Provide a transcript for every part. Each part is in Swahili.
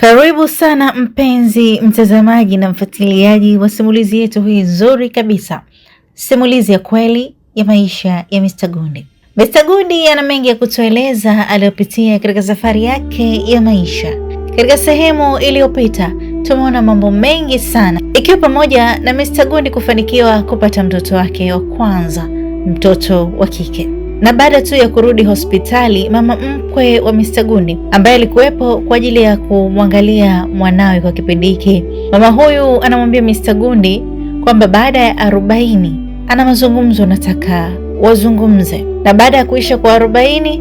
Karibu sana mpenzi mtazamaji na mfuatiliaji wa simulizi yetu hii nzuri kabisa, simulizi ya kweli ya maisha ya Mr. Gundi. Mr. Gundi ana mengi ya kutueleza aliyopitia katika safari yake ya maisha. Katika sehemu iliyopita tumeona mambo mengi sana, ikiwa pamoja na Mr. Gundi kufanikiwa kupata mtoto wake wa kwanza, mtoto wa kike. Na baada tu ya kurudi hospitali, mama mkwe wa Mr. Gundi ambaye alikuwepo kwa ajili ya kumwangalia mwanawe kwa kipindi hiki, mama huyu anamwambia Mr. Gundi kwamba baada ya 40 ana mazungumzo nataka wazungumze. Na baada ya kuisha kwa 40,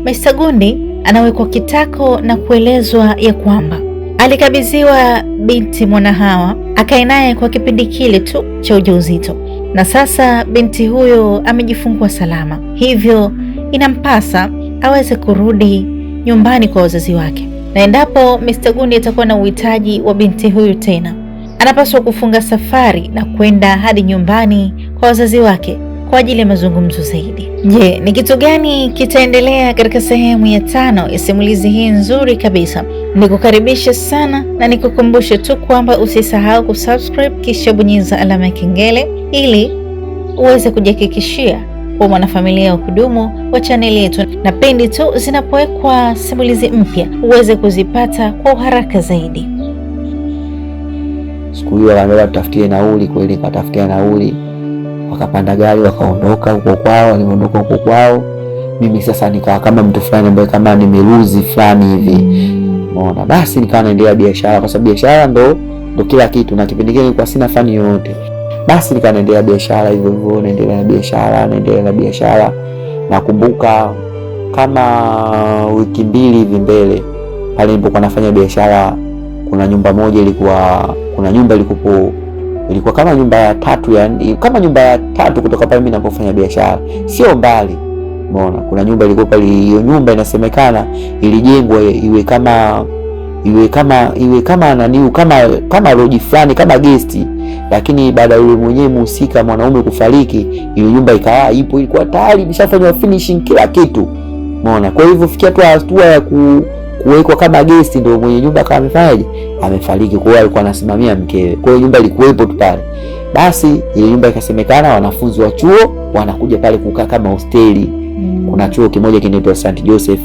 Mr. Gundi anawekwa kitako na kuelezwa ya kwamba alikabidhiwa binti Mwanahawa akae naye kwa kipindi kile tu cha ujauzito, na sasa binti huyo amejifungua salama, hivyo inampasa aweze kurudi nyumbani kwa wazazi wake. Na endapo Mr. Gundi atakuwa na uhitaji wa binti huyu tena, anapaswa kufunga safari na kwenda hadi nyumbani kwa wazazi wake kwa ajili ya mazungumzo zaidi. Je, ni kitu gani kitaendelea katika sehemu ya 5 ya simulizi hii nzuri kabisa? Nikukaribisha sana na nikukumbushe tu kwamba usisahau kusubscribe kisha bonyeza alama ya kengele ili uweze kujihakikishia kuwa mwanafamilia wa kudumu wa chaneli yetu, na pindi tu zinapowekwa simulizi mpya uweze kuzipata kwa uharaka zaidi. Siku hiyo wanaenda tutafutie nauli, kweli katafutia nauli, wakapanda gari wakaondoka huko kwao. Waliondoka huko kwao, mimi sasa nikawa kama mtu fulani ambaye kama nimeruzi fulani hivi, umeona. Basi nikawa naendelea biashara, kwa sababu biashara ndo kila kitu, na kipindi kile nilikuwa sina fani yoyote. Basi nikawa naendelea biashara hivyo hivyo, naendelea na biashara. Nakumbuka kama wiki 2 hivi mbele pale nilipokuwa nafanya biashara, kuna nyumba moja ilikuwa kama nyumba ya 3, yani kama nyumba ya 3 kutoka pale mimi ninapofanya biashara, sio mbali, umeona. Kuna nyumba ilikuwa pale, hiyo nyumba inasemekana ilijengwa iwe kama lodge fulani, kama guest, lakini baada ya yule mwenyewe mhusika mwanaume kufariki, ile nyumba ikawa ipo, ilikuwa tayari imeshafanywa finishing kila kitu, umeona. Kwa hivyo fikia tu hatua ya kuwekwa kama guest, ndio mwenye nyumba kama amefariki, kwa hiyo alikuwa anasimamia mkewe, kwa hiyo nyumba ilikuwepo tu pale. Basi ile nyumba ikasemekana wanafunzi wa chuo wanakuja pale kukaa kama hosteli. Kuna chuo kimoja kinaitwa St. Joseph,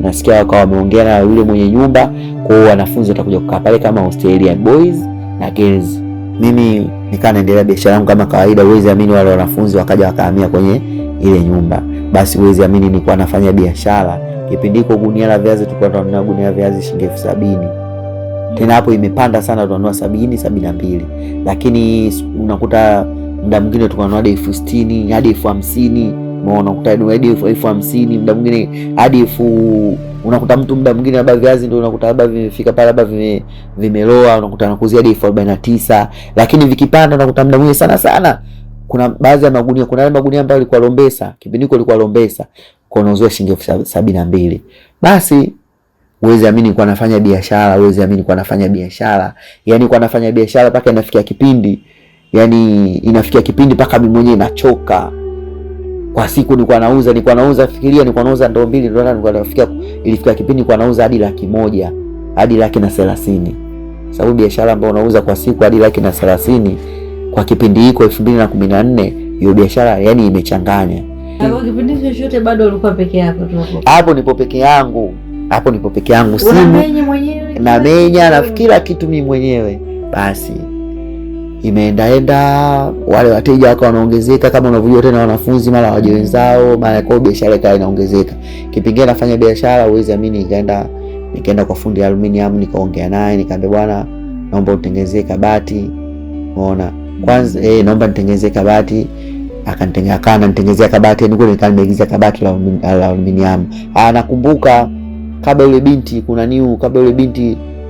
nasikia wakawa wameongea na yule mwenye nyumba, kwa hiyo wanafunzi watakuja kukaa pale kama hosteli ya boys na girls. Mimi nikaa naendelea biashara yangu kama kawaida. Uwezi amini, wale wanafunzi wakaja wakahamia kwenye ile nyumba. Basi uwezi amini, nilikuwa nafanya biashara kipindi hiko, gunia la viazi tulikuwa tunanunua gunia la viazi shilingi 70,000. Tena hapo imepanda sana, tunanunua 70, 72. Lakini unakuta muda mwingine tunanunua hadi 60,000 hadi 50,000, umeona. Unakuta hadi 50,000, muda mwingine hadi unakuta mtu muda mwingine labda viazi ndio unakuta labda vimefika pale labda vimeloa, unakuta anakuzia hadi 49,000. Lakini vikipanda unakuta muda mwingine sana kuna baadhi ya magunia, kuna magunia ambayo ilikuwa Lombesa, kipindi hiko ilikuwa Lombesa, kwa unauzwa shilingi 72. Basi uwezi amini, nilikuwa nafanya biashara, yani nilikuwa nafanya biashara mpaka inafikia kipindi mpaka mimi mwenyewe nachoka. Kwa siku nilikuwa nauza fikiria, nilikuwa nauza ndoo 2, ndio ilifika kipindi nilikuwa nauza hadi 100,000 hadi 130,000, sababu biashara ambayo unauza kwa siku hadi 130,000 kwa kipindi hiko 2014, hiyo biashara yani imechanganya. Hapo kipindi chochote bado ulikuwa peke yako tu hapo? Hapo nipo peke yangu, simu na menya na kila kitu mimi mwenyewe. Basi imeendaenda, wale wateja wako wanaongezeka, kama unavyojua tena wanafunzi mara waje wenzao, maana kwa biashara ikawa inaongezeka. Kipindi nafanya biashara, uwezi amini, nikaenda kwa fundi aluminium, nikaongea naye, nikamwambia bwana, naomba utengenezee kabati, umeona. Kwanza naomba nitengenezee kabati. Akanitengenezea kabati, niko nikamegizia kabati la aluminium. Nakumbuka kabla yule binti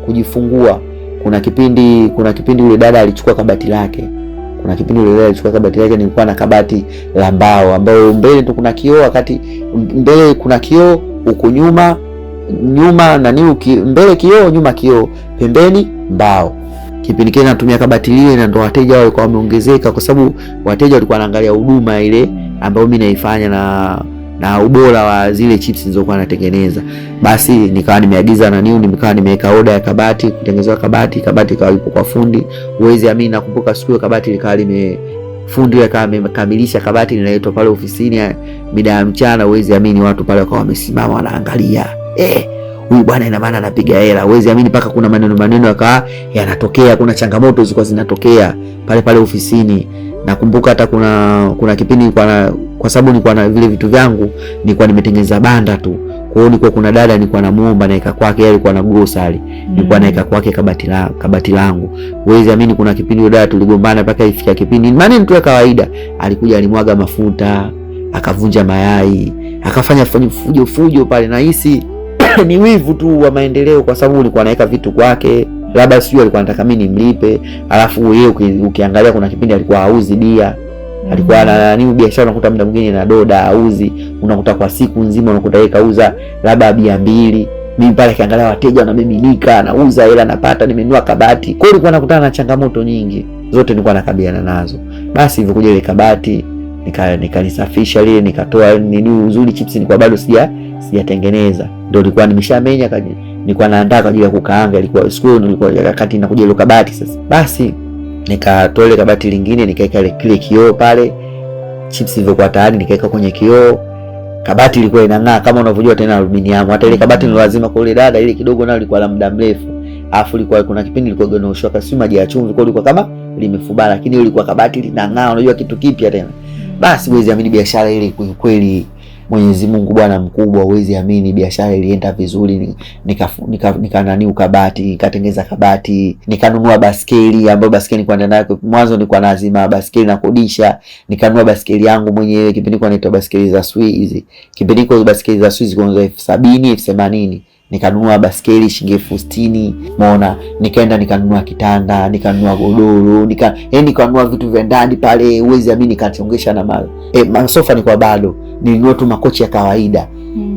kujifungua, kuna kipindi yule dada alichukua kabati lake. Nilikuwa na kabati la mbao, ambayo mbele tu kuna kioo, wakati mbele kuna kioo, huko nyuma mbele kioo, nyuma kioo, pembeni mbao. Kipindi kile natumia kabati lile, na ndo wateja walikuwa wameongezeka, kwa sababu wateja walikuwa wanaangalia huduma ile ambayo mimi naifanya, na ubora wa zile chips zilizokuwa natengeneza. Basi nikawa nimeagiza na nikawa nimeweka order ya kabati, kutengenezwa kabati ikawa ipo kwa fundi. Uwezi amini, nakumbuka siku hiyo kabati likawa fundi yule kama amekamilisha kabati, linaitwa pale ofisini mida ya mchana. Uwezi amini, watu pale wakawa wamesimama wanaangalia, huyu bwana ina maana anapiga hela. Uwezi amini, mpaka kuna maneno yakawa yanatokea, kuna changamoto zilikuwa zinatokea pale ofisini. Nakumbuka hata kuna kipindi kwa sababu nilikuwa na vile vitu vyangu nilikuwa nimetengeneza banda tu. Kwa hiyo nilikuwa kuna dada nilikuwa namuomba naika kwake, yeye alikuwa na grocery, nilikuwa naika kwake kabati langu. Uwezi amini, kuna kipindi dada tuligombana mpaka ifikia kipindi, maneno tu ya kawaida, alikuja alimwaga mafuta, akavunja mayai, akafanya fujo pale. Na hisi ni wivu tu wa maendeleo, kwa sababu nilikuwa naweka vitu kwake, labda sio alikuwa anataka mimi nimlipe. Alafu yeye ukiangalia kuna kipindi alikuwa hauzi bia, alikuwa na biashara, unakuta muda mwingine na doda hauzi, unakuta kwa siku nzima unakuta yeye kauza labda bia 2. Mimi pale kiangalia wateja wanamiminika, anauza hela napata, nimenunua kabati. Kwa hiyo nilikuwa nakutana na changamoto nyingi, zote nilikuwa nakabiliana nazo. Basi hivyo kuja ile kabati nikalisafisha lile, nikatoa uzuri chips nilikuwa bado sijatengeneza, ndio nilikuwa nimeshamenya nilikuwa naandaa kwa ajili ya kukaanga. Ilikuwa siku nilikuwa wakati nakuja ile kabati sasa. Basi nikatoa ile kabati lingine, nikaweka kile kioo pale, chips ilikuwa tayari, nikaweka kwenye kioo. Kabati ilikuwa inang'aa kama unavyojua tena aluminium. Hata ile kabati ni lazima kwa ile dada, ile kidogo nayo ilikuwa la muda mrefu. Alafu ilikuwa kuna kipindi ilikuwa inaoshwa kasi maji ya chumvi, kwa ilikuwa kama limefubana, lakini ilikuwa kabati linang'aa, unajua kitu kipya tena. Basi huwezi amini, biashara ile kweli Mwenyezi Mungu bwana mkubwa, huwezi amini, biashara ilienda vizuri. Nikanani ukabati, nikatengeneza kabati, nikanunua baskeli, ambayo baskeli nilikuwa nayo mwanzo nilikuwa lazima baskeli na kodisha. Nikanunua baskeli yangu mwenyewe, kipindi kwa naitwa baskeli za Swiss. Kipindi kwa baskeli za Swiss kwa 70,000 80,000. Nikanunua baskeli shilingi 60,000, umeona. Nikaenda nikanunua kitanda, nikanunua godoro, nikanunua vitu vya ndani pale. Uwezi amini, nikachongesha na masofa nilikuwa bado. Nilinunua tu makochi ya kawaida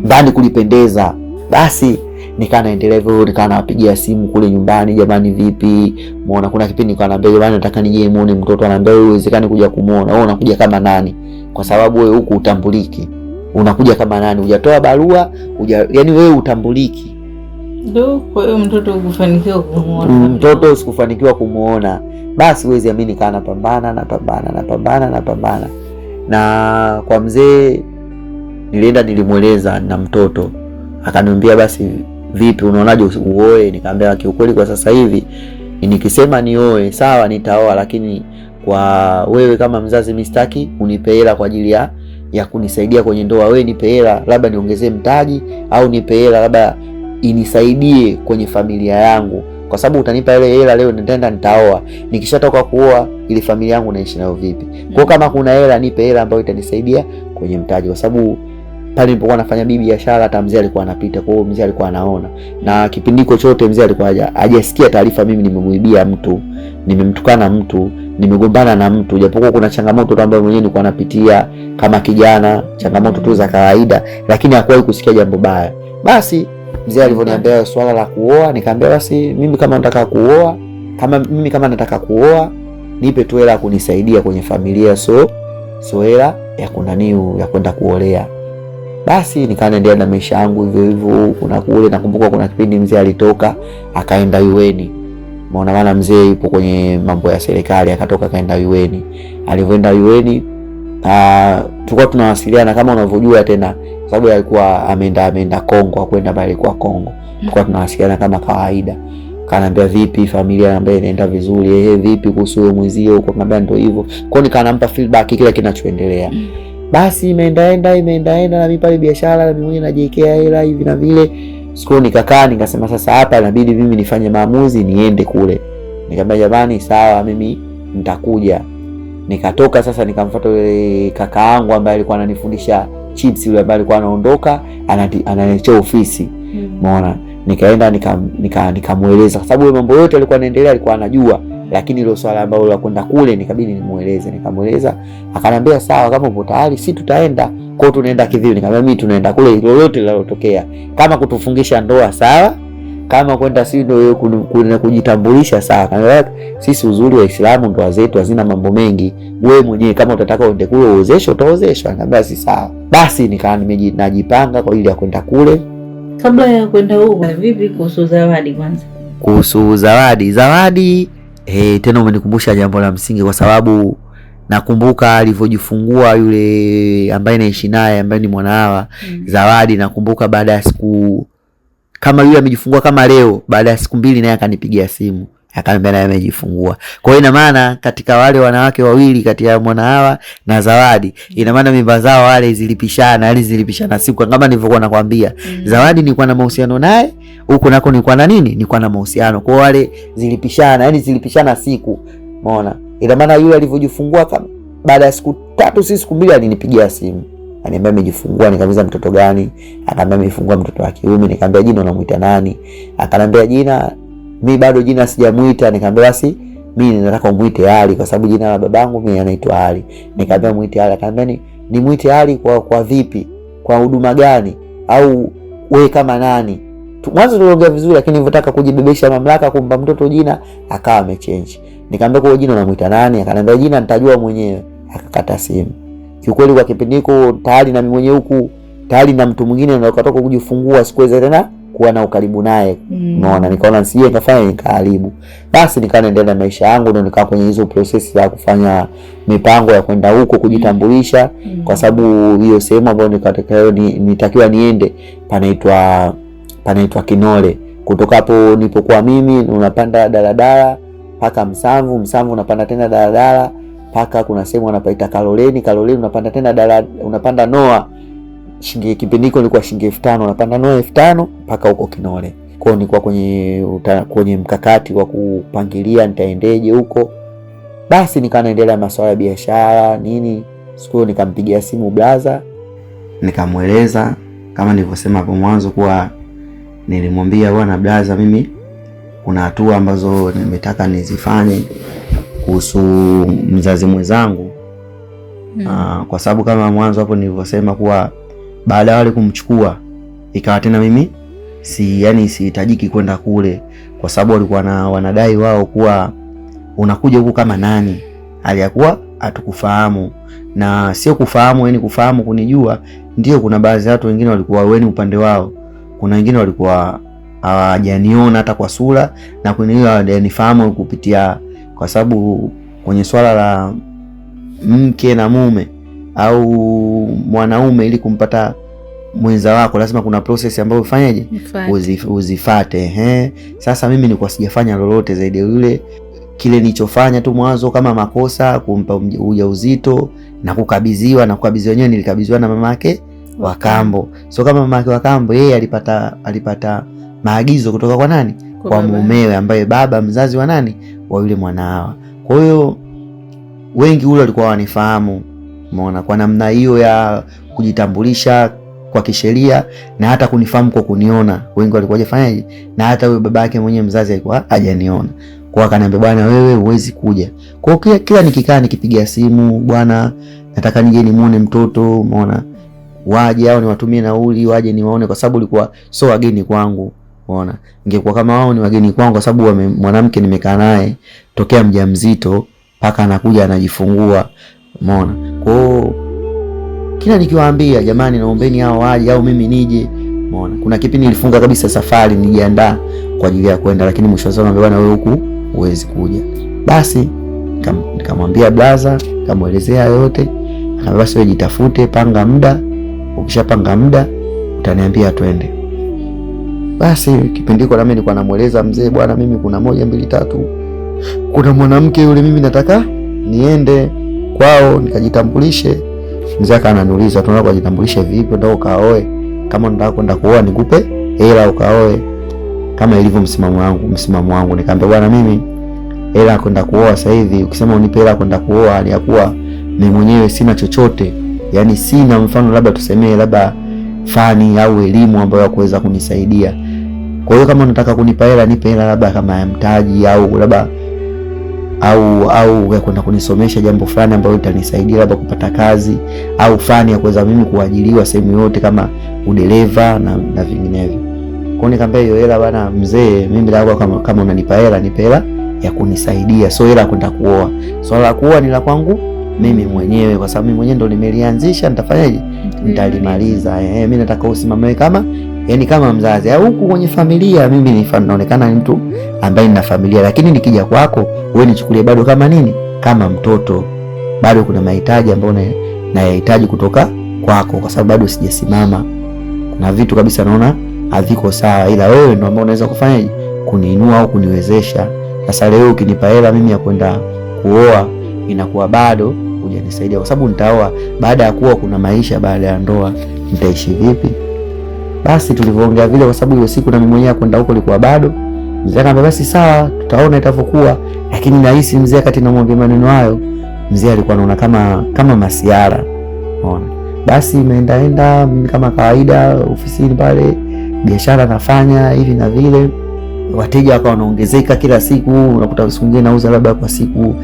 ndani kulipendeza. Basi nikaendelea hivyo, nikawapigia simu kule nyumbani, jamani vipi? Umeona, kuna kipindi nikawaambia jamani, nataka nije muone mtoto. Anaambia wewe uwezekani kuja kumuona, wewe unakuja kama nani? Kwa sababu wewe huku utambuliki. Unakuja kama nani? Hujatoa barua, yani wewe utambuliki. Ndio, kwa hiyo mtoto ukufanikiwa kumuona. Mtoto usikufanikiwa kumuona. Basi uwezi amini, kana napambana. Na kwa mzee nilienda, nilimueleza na mtoto. Akaniambia basi vipi, unaonaje uoe? Nikamwambia kiukweli kwa sasa hivi nikisema nioe sawa, nitaoa, lakini kwa wewe kama mzazi mimi sitaki unipe hela kwa ajili ya kunisaidia kwenye ndoa. Wewe nipe hela labda niongezee mtaji, au nipe hela labda inisaidie kwenye familia yangu, kwa sababu utanipa ile hela leo nitaenda nitaoa, nikishatoka kuoa ile familia yangu naishi nayo vipi? Kwa kama kuna hela nipe hela ambayo itanisaidia kwenye mtaji, kwa sababu pale nilipokuwa nafanya biashara hata mzee alikuwa anapita, kwa hiyo mzee alikuwa anaona. Na kipindi chote mzee alikuwa hajasikia taarifa mimi nimemuibia mtu, nimemtukana mtu, nimegombana na mtu, japokuwa kuna changamoto ambazo mwenyewe nilikuwa napitia kama kijana, changamoto tu za kawaida, lakini hakuwahi kusikia jambo baya. Basi mzee alivyoniambia swala la kuoa, nikamwambia basi mimi kama nataka kuoa, nipe tu hela kunisaidia kwenye familia, so hela ya kwenda kuolea. Basi nikaendelea na maisha yangu hivyo kuna kule. Nakumbuka kuna kipindi mzee alitoka akaenda UN. Maana maana mzee yupo kwenye mambo ya serikali, akatoka akaenda UN. Alivyoenda UN, tulikuwa tunawasiliana kama unavyojua tena, sababu alikuwa ameenda Kongo, kwenda pale kwa Kongo. Tulikuwa tunawasiliana kama kawaida. Kanaambia vipi familia, ambaye inaenda vizuri, vipi kuhusu wewe mwezio huko? Ngambia ndio hivyo. Kwa hiyo nikanampa feedback kile kinachoendelea. Basi imeenda na mimi pale biashara, na mimi mwenyewe najiwekea hela hivi na vile. Siku nikakaa nikasema sasa hapa inabidi mimi nifanye maamuzi, niende kule. Nikamwambia jamani sawa, mimi nitakuja. Nikatoka sasa, nikamfuata yule kaka yangu ambaye alikuwa ananifundisha chips, yule ambaye alikuwa anaondoka ananiletea ofisi. Umeona, nikaenda nikamueleza, kwa sababu mambo yote alikuwa anaendelea alikuwa anajua, lakini ile swala ambalo la kwenda kule nikabidi nimueleze. Nikamueleza, akaniambia sawa, kama upo tayari si tutaenda. Kwa hiyo tunaenda kivipi? Nikamwambia mimi tunaenda kule, lolote linalotokea, kama kutufungisha ndoa sawa, kama kwenda si ndio kuna kujitambulisha sawa. Sisi uzuri wa Uislamu ndoa zetu hazina mambo mengi. Wewe mwenyewe kama utataka uende kule uozeshwe utaozeshwa. Nikamwambia si sawa. Basi nikawa najipanga kwa ajili ya kwenda kule. Kabla ya kwenda huko, vipi kuhusu zawadi kwanza? Kuhusu zawadi tena umenikumbusha jambo la msingi, kwa sababu nakumbuka alivyojifungua yule ambaye naishi naye ambaye ni Mwanahawa. Zawadi nakumbuka baada ya siku kama yule amejifungua kama leo, baada ya siku 2 naye akanipigia simu akaniambia naye amejifungua. Kwa hiyo ina maana katika wale wanawake wawili kati ya Mwanahawa na Zawadi, ina maana mimba zao wale zilipishana siku kama nilivyokuwa nakwambia. Zawadi nilikuwa na mahusiano naye, huko nako nilikuwa na nilikuwa na mahusiano. Kwa wale zilipishana siku. Umeona? Ina maana yule alivyojifungua kama baada ya siku 3 si siku 2 alinipigia simu. Ananiambia amejifungua. Nikamwambia mtoto gani? Akaniambia amefungua mtoto wa kiume. Nikamwambia jina unamuita nani? Akaniambia jina, mimi bado jina sijamuita. Nikamwambia basi mimi nataka umuite Ali kwa sababu jina la babangu mimi anaitwa Ali. Nikamwambia muite Ali. Akaniambia ni muite Ali kwa vipi? Kwa huduma gani? Au wewe kama nani? Mwanzo tuliongea vizuri, lakini nilipotaka kujibebesha mamlaka kumpa mtoto jina akawa amechange. Nikamwambia kwa jina unamuita nani? Akaniambia jina nitajua mwenyewe. Akakata simu. Kiukweli kwa kipindi hiko tayari na mimi mwenyewe huku tayari na mtu mwingine na ukatoka kujifungua, sikuweza tena kuwa na ukaribu naye. Unaona, nikaona sije nikafanya nikaharibu. Basi nikaendelea na maisha yangu, ndio nikaa kwenye hizo process za kufanya mipango ya kwenda huko kujitambulisha, kwa sababu hiyo sehemu ambayo nitakiwa niende panaitwa Kinole. Kutoka hapo nilipokuwa mimi unapanda daladala mpaka Msamvu unapanda tena daladala mpaka kuna sehemu wanapaita Kaloleni unapanda tena unapanda Noa. Kipindi hiko nilikuwa shilingi 5,000, unapanda Noa 5,000 mpaka huko Kinole. Kwa hiyo nilikuwa kwenye mkakati wa kupangilia nitaendeje huko. Basi nikaendelea masuala ya biashara nini. Siku nikampigia simu blaza, nikamweleza kama nilivyosema hapo mwanzo kuwa nilimwambia bwana blaza, mimi kuna hatua ambazo nimetaka nizifanye kuhusu mzazi mwenzangu. Kwa sababu kama mwanzo hapo nilivyosema kuwa baada ya wale kumchukua ikawa tena mimi sihitajiki kwenda kule, kwa sababu walikuwa wanadai wao kuwa unakuja huku kama nani, aliyakuwa hatukufahamu. Na sio kufahamu kufahamu kunijua, ndio kuna baadhi ya watu wengine walikuwa upande wao, kuna wengine walikuwa hawajaniona hata kwa sura, na kuna wengine hawajanifahamu kupitia, kwa sababu kwenye swala la mke na mume au mwanaume, ili kumpata mwenza wako lazima kuna process ambayo ufanyeje uzifate. Sasa mimi nilikuwa sijafanya lolote zaidi yule kile nilichofanya tu mwanzo kama makosa, kumpa ujauzito na kukabidhiwa wenyewe nilikabidhiwa na mamake wa kambo. So kama mamake wa kambo yeye alipata maagizo kutoka kwa nani? Kwa mumewe ambaye baba mzazi wa nani? Wa yule Mwanahawa. Kwa hiyo wengi ule walikuwa wanifahamu. Umeona, kwa namna hiyo ya kujitambulisha kwa kisheria na hata kunifahamu kwa kuniona. Wengi walikuwa wajefanyaje? Na hata huyo babake mwenyewe mzazi alikuwa hajaniona. Kwa akaniambia bwana wewe huwezi kuja. Kwa hiyo kila nikikaa nikipigia simu, bwana nataka nije nimuone mtoto, umeona? Waje au niwatumie nauli waje niwaone, kwa sababu ilikuwa sio wageni kwangu. Umeona? Ingekuwa kama wao ni wageni kwangu, kwa sababu mwanamke nimekaa naye tokea mjamzito mpaka anakuja anajifungua. Umeona? Kwa hiyo kila nikiwaambia jamani naombeni hao waje au mimi nije. Umeona? Kuna kipindi nilifunga kabisa safari nijiandaa kwa ajili ya kwenda, lakini mwisho wa siku anambia bwana wewe huku huwezi kuja. Basi nikamwambia blaza, nikamwelezea yote. Anambia basi wewe jitafute, panga muda. Ukishapanga muda utaniambia twende. Basi kipindi hiko na mimi nilikuwa namueleza mzee, bwana mimi kuna 1 2 3 kuna mwanamke yule mimi nataka niende kwao nikajitambulishe. Mzee akaniuliza tunataka kujitambulisha vipi, ndio kaoe? Kama nataka kwenda kuoa nikupe hela ukaoe kama ilivyo msimamo wangu. Nikamwambia bwana mimi hela kwenda kuoa sasa hivi, ukisema unipe hela kwenda kuoa aliyakuwa mimi mwenyewe sina chochote, yani sina, mfano labda tusemee labda fani au elimu ambayo ya kuweza kunisaidia. Kwa hiyo kama unataka kunipa hela nipe hela labda kama ya mtaji au labda au ya kwenda kunisomesha jambo fulani ambalo litanisaidia labda kupata kazi au fani ya kuweza mimi kuajiriwa sehemu yote kama udereva na vinginevyo. Kwa nikamwambia hiyo hela bwana mzee, mimi lao kama unanipa hela nipe hela ya kunisaidia, so hela kwenda kuoa. Swala la kuoa ni la kwangu mimi mwenyewe, kwa sababu mimi mwenyewe ndo nimelianzisha. Nitafanyaje? Nitalimaliza. Mimi nataka usimame kama kama mzazi huku kwenye familia. Mimi naonekana ni mtu ambaye nina familia, lakini nikija kwako wewe nichukulie bado kama nini, kama mtoto. Bado kuna mahitaji ambayo nayahitaji kutoka kwako, kwa sababu bado sijasimama. Kuna vitu kabisa naona haviko sawa, ila wewe ndio ambao unaweza kufanyaje, kuniinua au kuniwezesha. Sasa leo ukinipa hela mimi ya kwenda kuoa, inakuwa bado hujanisaidia, kwa sababu nitaoa. Baada ya kuoa kuna maisha baada ya ndoa, nitaishi vipi? Basi tulivyoongea vile, kwa sababu hiyo siku na mimi mwenyewe kwenda huko ilikuwa bado. Mzee akaniambia basi sawa, tutaona itavyokuwa. Lakini nahisi mzee kati namwambia maneno hayo, mzee alikuwa anaona kama masiara. Unaona? Basi imeendaenda mimi kama kawaida ofisini pale, biashara nafanya hivi na vile. Wateja wakawa wanaongezeka kila siku, unakuta siku nyingine nauza labda kwa siku,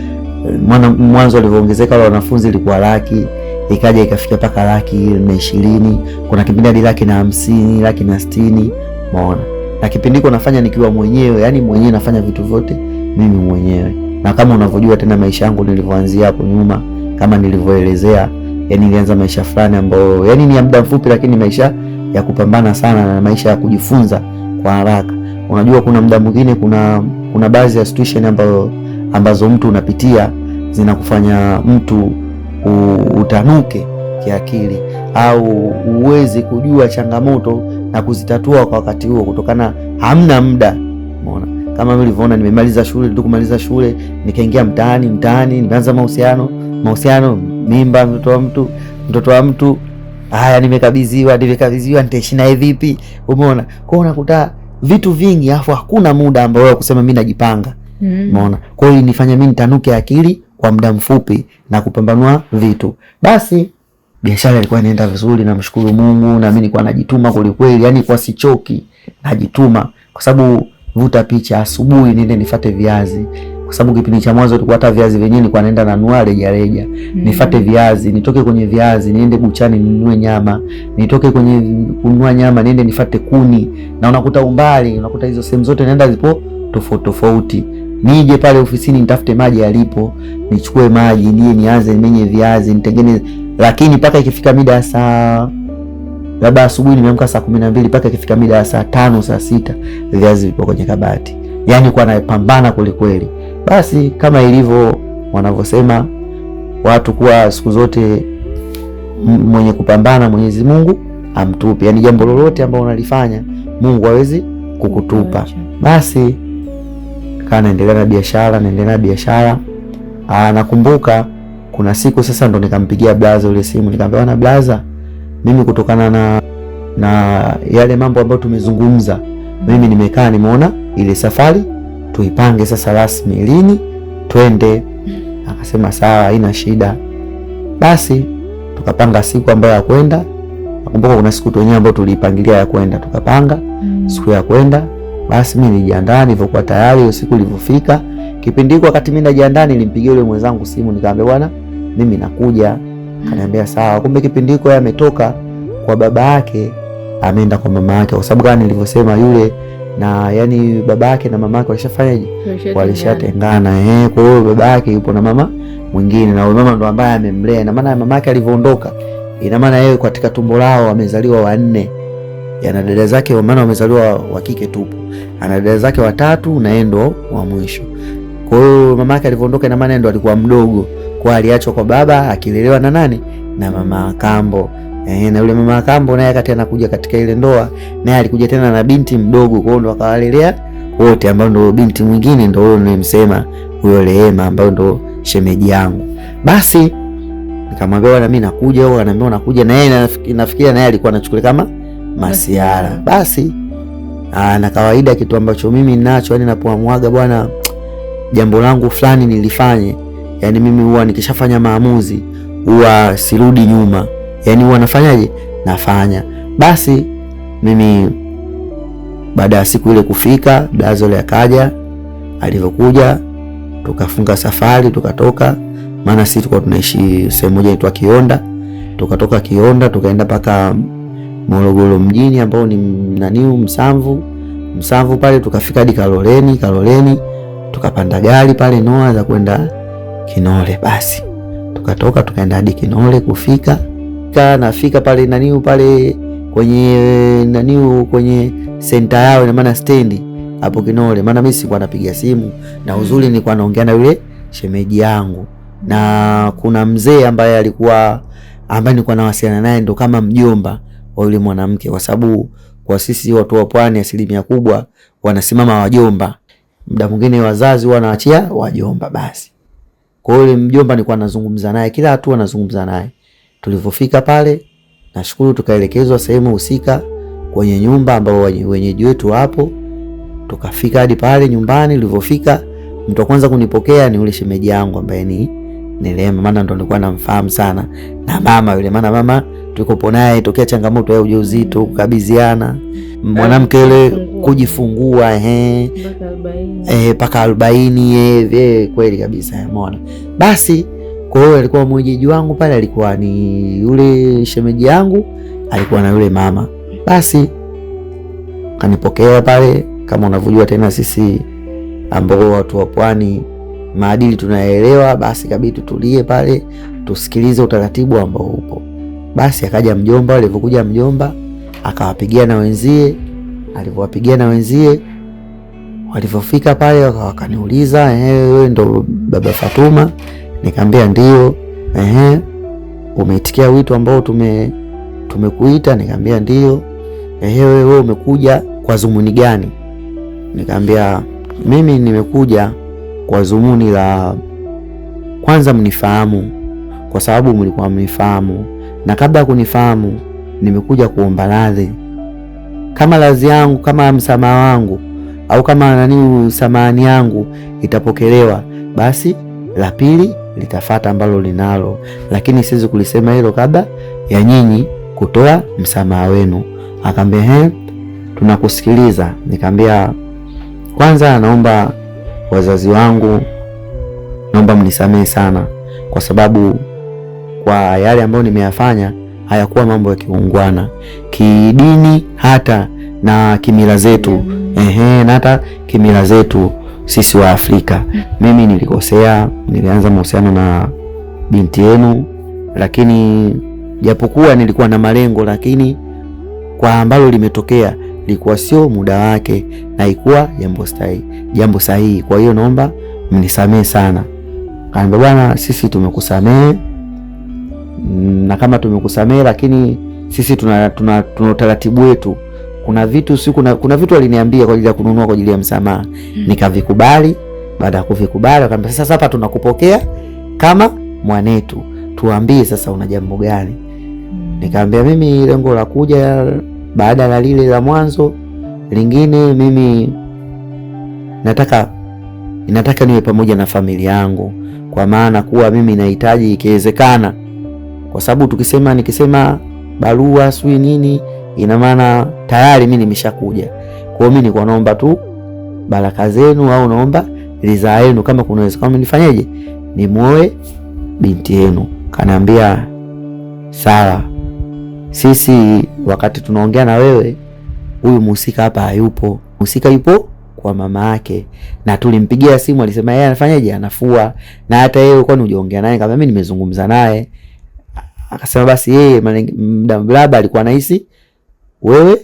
mwanzo alivyoongezeka wale wanafunzi ilikuwa laki, ikaja ikafika mpaka 120,000, kuna kipindi hadi 150,000, 160,000. Umeona? Na kipindi hiko nafanya nikiwa mwenyewe, yani mwenyewe nafanya vitu vyote mimi mwenyewe. Na kama unavyojua tena maisha yangu nilivyoanzia hapo nyuma, kama nilivyoelezea, yani nilianza maisha fulani ambayo yani ni ya muda mfupi, lakini maisha ya kupambana sana na maisha ya kujifunza kwa haraka. Unajua kuna muda mwingine kuna baadhi ya situation ambazo mtu unapitia zinakufanya mtu utanuke kiakili au uweze kujua changamoto na kuzitatua kwa wakati huo, kutokana hamna muda. Umeona? Kama mimi nilivyoona nimemaliza shule, ndio kumaliza shule nikaingia mtaani, nimeanza mahusiano, mimba, mtoto wa mtu. Haya, nimekabidhiwa, nitaishi naye vipi? Umeona? Kwa hiyo unakuta vitu vingi, afu hakuna muda ambao wewe kusema mimi najipanga. Umeona? Kwa hiyo nifanya mimi nitanuke akili kwa muda mfupi na kupambanua vitu. Basi biashara ilikuwa inaenda vizuri, namshukuru Mungu, na mimi nilikuwa najituma kweli, yani kwa sichoki, najituma. Kwa sababu vuta picha, asubuhi niende nifate viazi, kwa sababu kipindi cha mwanzo tulikuwa hata viazi vyenyewe nilikuwa naenda nanunua rejareja. Nifate viazi, nitoke kwenye viazi niende buchani ninunue nyama, nitoke kwenye kununua nyama niende nifate kuni. Na unakuta umbali, unakuta hizo sehemu zote naenda zipo tofauti. Nije pale ofisini nitafute maji yalipo, nichukue maji ndiye nianze menye viazi nitengeneze. Lakini mpaka ikifika mida ya saa labda asubuhi nimeamka saa 12, mpaka ikifika mida ya saa 5 saa 6 viazi vipo kwenye kabati. Yani kwa napambana kweli. Basi kama ilivyo wanavyosema watu, kuwa siku zote mwenye kupambana Mwenyezi Mungu amtupi. Yani jambo lolote ambalo unalifanya Mungu hawezi kukutupa. Basi naendelea na biashara. Nakumbuka kuna siku sasa ndo nikampigia blaza ule simu, nikamwambia na blaza, mimi kutokana na yale mambo ambayo tumezungumza, mimi nimekaa nimeona ile safari tuipange sasa rasmi, lini twende. Akasema sawa, haina shida. Basi tukapanga siku ambayo ya kwenda. Nakumbuka kuna siku wenyewe ambayo tulipangilia ya kwenda, tukapanga siku ya kwenda. Basi mimi nilijiandaa, nilivyokuwa tayari hiyo siku ilivyofika. Kipindi hiko wakati mimi najiandaa, nilimpigia yule mwenzangu simu, nikamwambia bwana mimi nakuja. Akaniambia sawa. Kumbe kipindi hiko yeye ametoka kwa baba yake ameenda kwa mama yake, kwa sababu gani nilivyosema yule na yani baba yake na mama yake walishafanyaje, walishatengana. Kwa hiyo baba yake yupo na mama mwingine, na yule mama ndo ambaye amemlea. Ina maana mama yake alivyoondoka, ina maana yeye katika tumbo lao wamezaliwa 4. Yana dada zake, maana wamezaliwa wa kike tupo, ana dada zake 3 na yeye ndo wa mwisho. Kwa hiyo mama yake alivyoondoka, ina maana ndo alikuwa mdogo, kwa aliachwa kwa baba akilelewa na nani, na mama kambo. Na yule mama kambo naye wakati anakuja katika ile ndoa, naye alikuja tena na binti mdogo, kwa hiyo ndo akawalelea wote, ambao ndo binti mwingine ndo huyo nimemsema, huyo Rehema, ambao ndo shemeji yangu. Basi nikamwambia bwana mimi nakuja, au ananiambia nakuja, na yeye nafikiria naye alikuwa anachukulia kama masiara. Basi na kawaida kitu ambacho mimi ninacho, yani napoamwaga bwana jambo langu fulani nilifanye, yani mimi huwa nikishafanya maamuzi huwa sirudi nyuma, yani huwa nafanyaje, nafanya. Basi mimi baada ya siku ile kufika, Blazole akaja. Alivyokuja tukafunga safari, tukatoka, maana sisi tulikuwa tunaishi sehemu moja inaitwa Kionda. Tukatoka Kionda tukaenda Morogoro mjini ambao ni Msamvu pale, tukafika hadi Kaloleni tukapanda gari pale Noah za kwenda Kinole. Basi tukatoka tukaenda hadi Kinole. Nafika pale pale kwenye senta yao, ina maana stendi hapo Kinole, maana mimi sikuwa napiga simu, na uzuri nilikuwa naongea na yule shemeji yangu, na kuna mzee ambaye nilikuwa nawasiliana naye, ndo kama mjomba wa yule mwanamke, kwa sababu kwa sisi watu wa Pwani asilimia kubwa wanasimama wajomba, muda mwingine wazazi wanaachia wajomba. Basi kwa yule mjomba nilikuwa nazungumza naye kila hatua, nazungumza naye. Tulipofika pale, nashukuru tukaelekezwa sehemu husika kwenye nyumba ambao wenyeji wetu hapo. Tukafika hadi pale nyumbani. Tulipofika, mtu wa kwanza kunipokea ni yule shemeji yangu ambaye ni Neema, maana ndo nilikuwa namfahamu sana, na mama yule, maana mama tuko naye tokea changamoto ya ujauzito, kukabidhiana mwanamke yule kujifungua mpaka 40 kweli kabisa, umeona. Basi kwa hiyo alikuwa mwenyeji wangu pale, alikuwa ni yule shemeji yangu, alikuwa na yule mama. Basi kanipokea pale, kama unavyojua tena sisi ambao watu wa Pwani maadili tunaelewa. Basi kabidi tutulie pale tusikilize utaratibu ambao upo. Basi akaja mjomba. Alivyokuja mjomba akawapigia na wenzie, alivyowapigia na wenzie, walivyofika pale wakaniuliza, wewe ndo baba Fatuma? Nikamwambia ndio. Umeitikia wito ambao tumekuita? Nikamwambia ndio. Wewe umekuja kwa dhumuni gani? Nikamwambia mimi nimekuja kwa dhumuni la kwanza mnifahamu, kwa sababu mlikuwa mnifahamu, na kabla ya kunifahamu nimekuja kuomba radhi. Kama radhi yangu, kama msamaha wangu au kama samahani yangu itapokelewa, basi la pili litafata ambalo linalo, lakini siwezi kulisema hilo kabla ya nyinyi kutoa msamaha wenu. Akamwambia tunakusikiliza. Nikamwambia kwanza naomba wazazi wangu, naomba mnisamehe sana, kwa sababu kwa yale ambayo nimeyafanya hayakuwa mambo ya kiungwana kidini, hata na kimila zetu, na hata kimila zetu sisi wa Afrika. Mimi nilikosea, nilianza mahusiano na binti yenu, lakini japokuwa nilikuwa na malengo, lakini kwa ambalo limetokea likuwa sio muda wake na ilikuwa jambo sahihi. Kwa hiyo naomba mnisamehe sana. Kaambia bwana, sisi tumekusamehe, na kama tumekusamehe, lakini sisi tuna utaratibu wetu. Kuna vitu waliniambia kwa ajili ya kununua kwa ajili ya msamaha, nikavikubali. Baada ya kuvikubali, akamwambia sasa hapa tunakupokea kama mwanetu, tuambie sasa una jambo gani? Nikamwambia mimi lengo la kuja baada ya lile la mwanzo lingine, mimi nataka niwe pamoja na familia yangu, kwa maana kuwa mimi nahitaji ikiwezekana, kwa sababu nikisema barua sui nini, ina maana tayari mimi nimeshakuja. Kwa hiyo mimi nilikuwa naomba tu baraka zenu, au naomba ridhaa yenu, kama kuna uwezekano nifanyeje, nimuoe binti yenu. Kaniambia sawa, sisi wakati tunaongea na wewe, huyu mhusika hapa hayupo, mhusika yupo kwa mama yake, na tulimpigia simu, alisema yeye anafanyaje, anafua, na hata yeye ulikuwa unaongea naye. Kama mimi nimezungumza naye, akasema basi yeye labda alikuwa anahisi wewe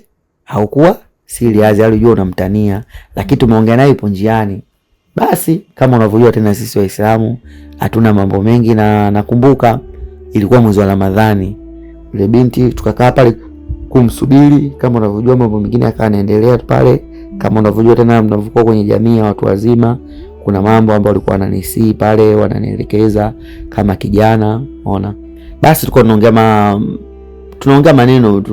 haukuwa serious, alijua unamtania, lakini tumeongea naye ipo njiani. Basi kama unavyojua tena sisi Waislamu hatuna mambo mengi, na nakumbuka ilikuwa mwezi wa Ramadhani, yule binti tukakaa pale kumsubiri. Kama unavyojua mambo mengine yakaendelea pale, kama unavyojua tena mnavyokuwa kwenye jamii ya watu wazima, kuna mambo ambayo walikuwa wananisii pale, wananielekeza kama kijana, unaona. Basi tulikuwa tunaongea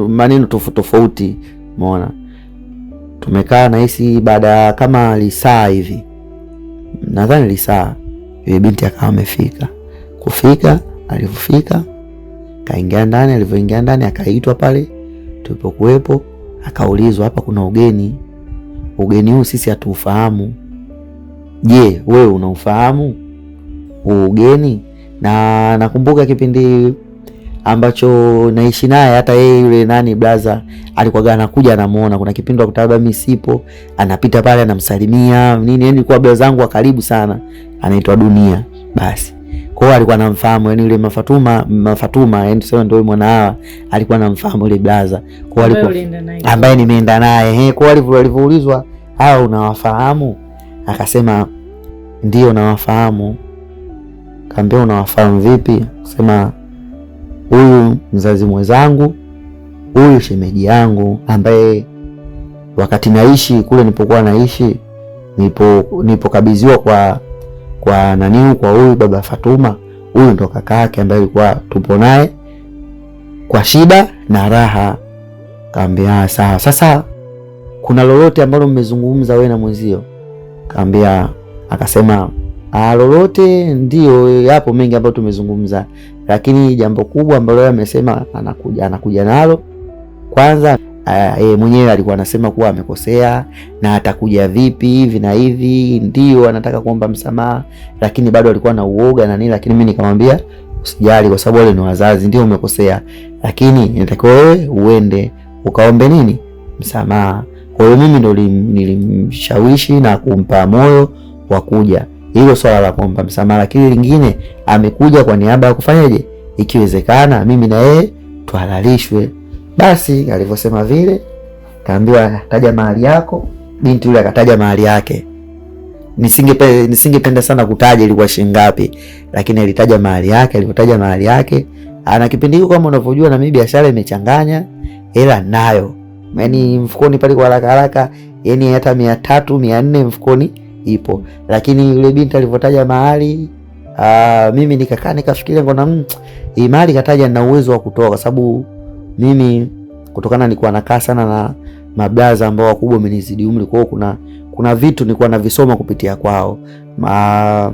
maneno tofauti, umeona. Tumekaa na hisi, baada kama lisaa hivi, nadhani lisaa, yule binti akawa amefika. Alipofika kaingia ndani, alivyoingia ndani akaitwa pale tulipokuwepo, akaulizwa hapa kuna ugeni huu sisi hatuufahamu, je wewe unaufahamu ugeni? Na nakumbuka kipindi ambacho naishi naye. Hata yeye yule nani brother alikuwa anakuja anamuona, kuna kipindi akutaba mimi sipo, anapita pale anamsalimia nini, yani kwa brother zangu wa karibu sana, anaitwa Dunia. Basi kwa hiyo alikuwa anamfahamu, yani yule Mafatuma yani sio ndio mwana hawa, alikuwa anamfahamu yule brother. Kwa hiyo alikuwa ambaye nimeenda naye. Kwa hiyo alivyoulizwa hao unawafahamu, akasema ndio nawafahamu. Kaambia unawafahamu vipi? Akasema huyu mzazi mwenzangu, huyu shemeji yangu, ambaye wakati naishi kule nilipokuwa naishi, nilipokabidhiwa kwa nani, kwa huyu baba Fatuma, huyu ndo kaka yake ambaye alikuwa tupo naye kwa shida na raha. Kaambia sawa. Sasa kuna lolote ambalo mmezungumza wewe na mwenzio? Kaambia, akasema lolote ndio, yapo mengi ambayo tumezungumza, lakini jambo kubwa ambalo yeye amesema anakuja nalo kwanza, mwenyewe alikuwa anasema kuwa amekosea na atakuja vipi hivi na hivi, ndio anataka kuomba msamaha, lakini bado alikuwa na uoga na nini. Lakini mimi nikamwambia usijali, kwa sababu wale ni wazazi, ndio umekosea, lakini inatakiwa wewe uende ukaombe nini, msamaha. Kwa hiyo mimi ndo nilimshawishi na kumpa moyo wa kuja, hilo swala la kuomba msamaha. Lakini lingine amekuja kwa niaba ya kufanyaje, ikiwezekana mimi na yeye tuhalalishwe. Basi alivyosema vile, kaambiwa taja mahali yako. Binti yule akataja mahali yake. Nisingependa sana kutaja ilikuwa shilingi ngapi, lakini alitaja mahali yake. Alipotaja mahali yake, ana kipindi hicho kama unavyojua na mimi biashara imechanganya, hela nayo yani mfukoni pale kwa haraka, yani hata 300 400 mfukoni ipo. Lakini yule binti alivyotaja mahali, mimi nikakaa nikafikiria ngona hii mahali kataja na uwezo wa kutoa, kwa sababu mimi kutokana nilikuwa nakaa sana na mablaza ambao wakubwa wamenizidi umri, kwa hiyo kuna vitu nilikuwa navisoma kupitia kwao. Na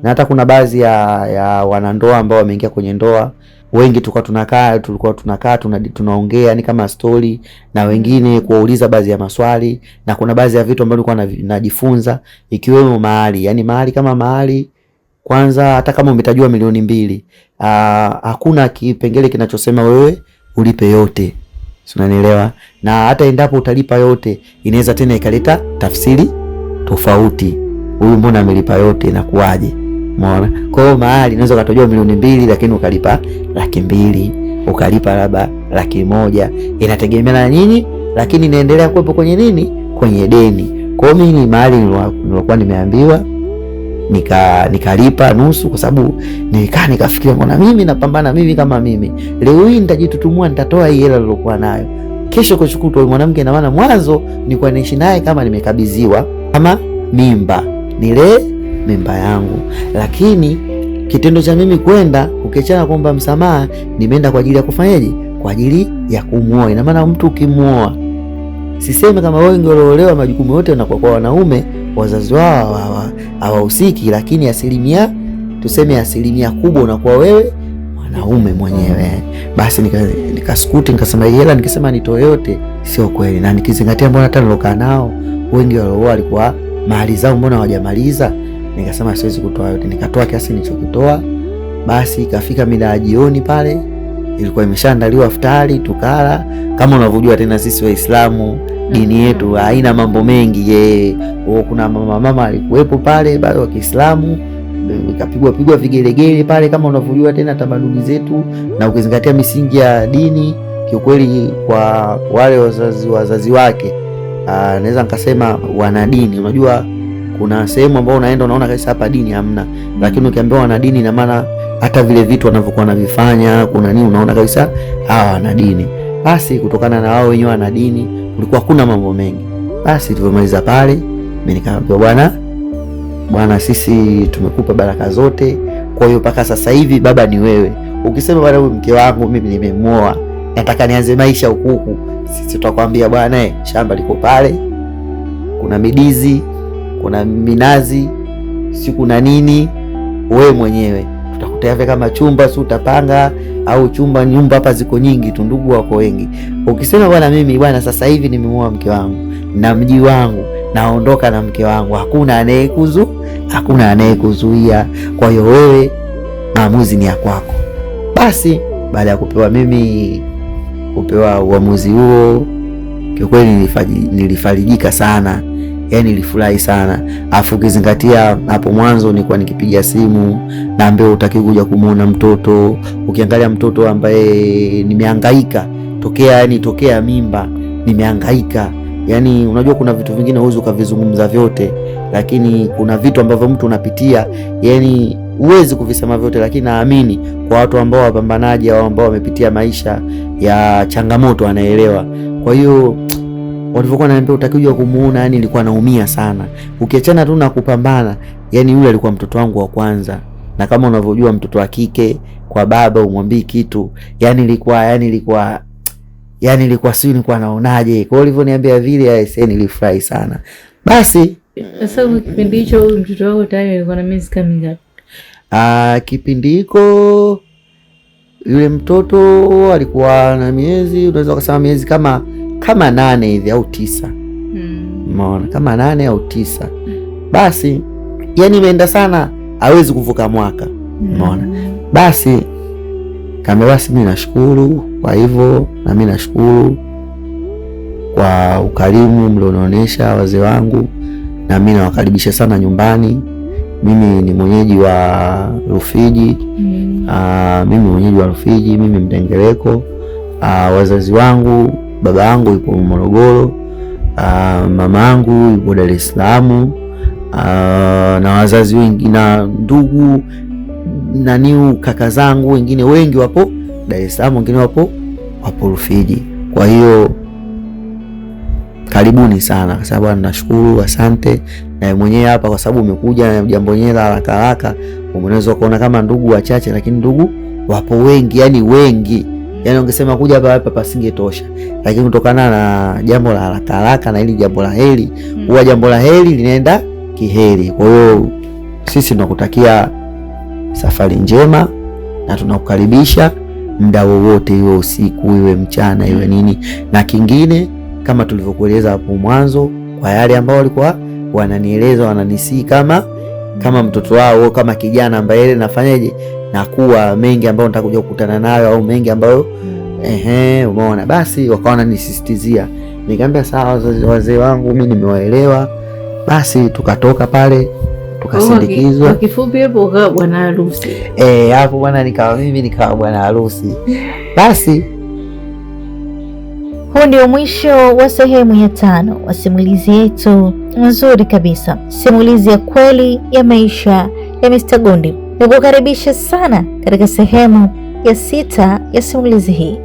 hata kuna baadhi ya wanandoa ambao wameingia kwenye ndoa, wengi tulikuwa tunakaa tunaongea yani kama story, na wengine kuwauliza baadhi ya maswali, na kuna baadhi ya vitu ambavyo nilikuwa najifunza, ikiwemo mahali. Yani mahali kama mahali, kwanza hata kama umetajua 2,000,000, hakuna kipengele kinachosema wewe ulipe yote, unanielewa? Na hata endapo utalipa yote, inaweza tena ikaleta tafsiri tofauti, huyu mbona amelipa yote, inakuaje? Umeona? Kwa hiyo mahali inaweza kutajwa 2,000,000 lakini ukalipa 200,000, ukalipa labda 100,000, inategemeana na nini, lakini inaendelea kuwepo kwenye nini, kwenye deni. Kwa hiyo mimi mahali nilikuwa nimeambiwa nikalipa nusu, kwa sababu nikafikiria mbona mimi napambana, mimi kama mimi leo hii nitajitutumua, nitatoa hii hela nilokuwa nayo, kesho kuchukua mwanamke, na maana mwanzo nilikuwa naishi naye kama nimekabidhiwa kama mimba, nile mimba yangu. Lakini kitendo cha mimi kwenda ukiachana kuomba msamaha, nimeenda kwa ajili ya kufanyaje, kwa ajili ya kumuoa. Ina maana mtu ukimuoa, siseme kama wengi waliolewa majukumu yote yanakuwa kwa wanaume, wazazi wao hawahusiki, lakini asilimia kubwa unakuwa wewe mwanaume mwenyewe. Basi nikaskuti nikasema hela, nikisema nitoe yote sio kweli, na nikizingatia mbona hata nilokaa nao wengi walioa walikuwa mahali zao mbona hawajamaliza, nikasema siwezi kutoa yote, nikatoa kiasi nilichokitoa. Basi ikafika mida ya jioni pale, ilikuwa imeshaandaliwa iftari, tukala. Kama unavyojua tena sisi Waislamu dini yetu haina mambo mengi. Kuna mama alikuwepo pale bado wa Kiislamu, ikapigwa vigelegele pale, kama unavyojua tena tamaduni zetu, na ukizingatia misingi ya dini. Kiukweli kwa wale wazazi wake, naweza nikasema wana dini. Unajua kuna sehemu ambao unaenda unaona kabisa hapa dini hamna, lakini ukiambiwa wana dini, na maana hata vile vitu wanavyokuwa wanavifanya kuna nini, unaona kabisa hawa wana dini. Basi kutokana na wao wenyewe wana dini, kulikuwa hakuna mambo mengi. Basi tulivyomaliza pale, mimi nikamwambia bwana, sisi tumekupa baraka zote, kwa hiyo mpaka sasa hivi baba ni wewe. Ukisema bwana, huyu mke wangu mimi nimemuoa, nataka nianze maisha huku, sisi tutakwambia bwana, shamba liko pale, kuna midizi, kuna minazi, si kuna nini, wewe mwenyewe tutakutea kama chumba, si utapanga au nyumba hapa ziko nyingi tu, ndugu wako wengi. Ukisema bwana, mimi bwana sasa hivi nimemuoa mke wangu na mji wangu, naondoka na mke wangu, hakuna anayekuzuia. Kwa hiyo wewe maamuzi ni ya kwako. Basi baada ya kupewa uamuzi huo, kiukweli nilifarijika sana, yani nilifurahi sana. Afu ukizingatia hapo mwanzo nilikuwa nikipiga simu naambia utaki kuja kumuona mtoto, ukiangalia mtoto ambaye nimehangaika tokea mimba nimehangaika. Yani unajua kuna vitu vingine huwezi ukavizungumza vyote, lakini kuna vitu ambavyo mtu unapitia yani huwezi kuvisema vyote, lakini naamini kwa watu ambao wapambanaji au ambao wamepitia maisha ya changamoto anaelewa. Kwa hiyo walivyokuwa wananiambia utakuja kumuona, yani nilikuwa naumia sana. Ukiachana tu na kupambana, yani yule alikuwa mtoto wangu wa kwanza, na kama unavyojua mtoto wa kike kwa baba umwambii kitu, yani nilikuwa sio nilikuwa naonaje. Kwa hiyo ulivyoniambia vile nilifurahi sana. Basi sasa kipindi hicho mtoto wako tayari alikuwa na miezi kama mingapi? Kipindi hiko yule mtoto alikuwa na miezi, unaweza kusema miezi kama 8 hivi au 9. Umeona, kama 8 au 9. Basi yani imeenda sana, hawezi kuvuka mwaka. Umeona, basi kama basi mimi nashukuru kwa hivyo, na mimi nashukuru kwa ukarimu mlioonyesha wazee wangu, na mimi nawakaribisha sana nyumbani. Mimi ni mwenyeji wa Rufiji. Mimi Mdengereko. Wazazi wangu, baba yangu yupo Morogoro, mama yangu yupo Dar es Salaam, na wazazi wengi na ndugu na kaka zangu wengine wengi wapo Dar es Salaam, wengine wapo Rufiji. Kwa hiyo karibuni sana, kwa sababu nashukuru, asante. Na mwenyewe hapa kwa sababu umekuja na jambo nyela haraka, unaweza kuona kama ndugu wachache, lakini ndugu wapo wengi, yani wengi. Yani ungesema kuja hapa pasingetosha, lakini kutokana na jambo la haraka na hili jambo la heri, huwa jambo la heri linaenda kiheri. Kwa hiyo sisi tunakutakia safari njema na tunakukaribisha muda wowote, iwe usiku, iwe mchana, iwe nini. Na kingine kama tulivyokueleza hapo mwanzo, kwa yale ambao walikuwa wananieleza, wananisii kama mtoto wao, kama kijana ambaye nafanyaje na kuwa mengi ambayo nitakuja kukutana nayo au mengi ambayo umeona, basi wakawa wananisisitizia. Nikamwambia sawa wazee wangu, mimi nimewaelewa. Basi tukatoka pale tukasindikizwa. Kwa kifupi hapo ukawa bwana harusi. Hapo bwana nikawa bwana harusi. Basi huu ndio mwisho wa sehemu ya 5 wa simulizi yetu nzuri kabisa, simulizi ya kweli ya maisha ya Mr. Gundi. Nikukaribisha sana katika sehemu ya 6 ya simulizi hii.